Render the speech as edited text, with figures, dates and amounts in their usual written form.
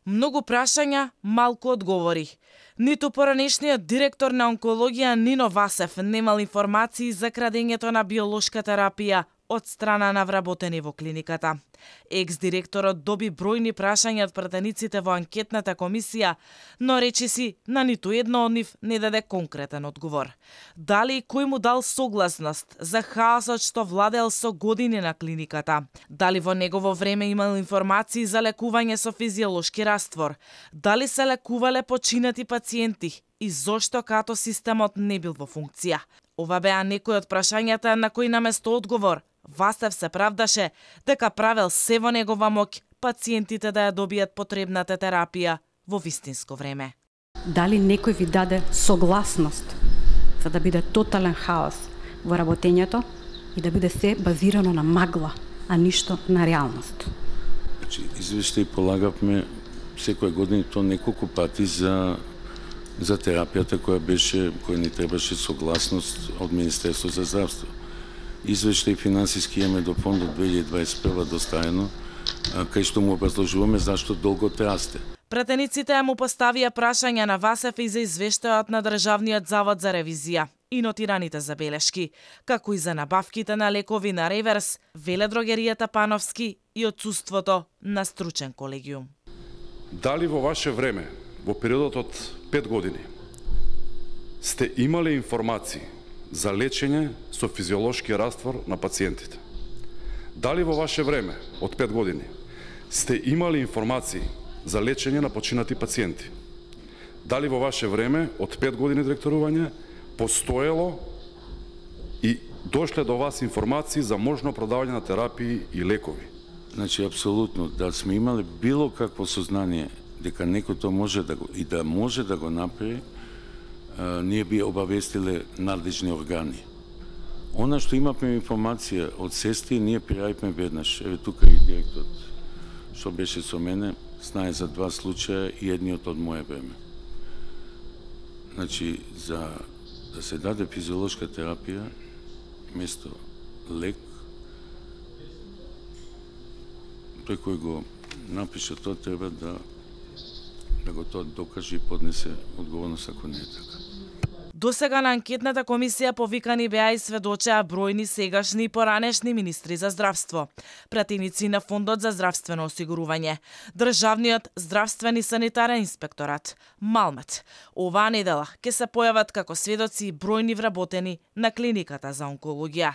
Многу прашања, малку одговори. Ниту поранешниот директор на онкологија Нино Васев немал информации за крадењето на биолошка терапија од страна на вработени во клиниката. Екс-директорот доби бројни прашања од пратениците во анкетната комисија, но речиси на ниту едно од нив не даде конкретен одговор. Дали и кој му дал согласност за хаосот што владеел со години на клиниката? Дали во негово време имал информации за лекување со физиолошки раствор? Дали се лекувале починати пациенти? И зошто като системот не бил во функција? Ова беа некои од прашањата на кои наместо одговор Васев се правдаше дека правел се во негова моќ пациентите да ја добијат потребната терапија во вистинско време. Дали некој ви даде согласност за да биде тотален хаос во работењето и да биде се базирано на магла, а ништо на реалност? Значи, извештај полагавме секоја година то неколку пати за терапијата која ни требаше согласност од Министерство за здравство. Извештај финансиски имаме до фондот 2021 доставено, кај што му образложуваме зашто долго трасте. Пратениците му поставија прашања на Васев и за извештајот на Државниот завод за ревизија и нотираните забелешки, како и за набавките на лекови на реверс, веледрогеријата Пановски и отсуството на стручен колегиум. Дали во ваше време, во периодот од 5 години, сте имале информации за лечење со физиолошки раствор на пациентите? Дали во ваше време, од 5 години, сте имали информации за лечење на починати пациенти? Дали во ваше време, од 5 години директорување, постоело и дошле до вас информации за можно продавање на терапии и лекови? Значи, апсолутно, да сме имали било какво сознание дека некој тоа може да го направи, ние би обавестиле надлежни органи. Она што имавме информација од сестри, ние пријавивме веднаш. Еве тука и директорот што беше со мене, знае за 2 случаја и едниот од моје време. Значи, за да се даде физиолошка терапија, место лек, тој кој го напише тоа треба да го тоа докаже и поднесе одговорност ако не е така. Досега на анкетната комисија повикани беа и сведочеа бројни сегашни и поранешни министри за здравство, пратеници на Фондот за здравствено осигурување, Државниот здравствен и санитарен инспекторат, Малмет. Оваа недела ќе се појават како сведоци и бројни вработени на клиниката за онкологија.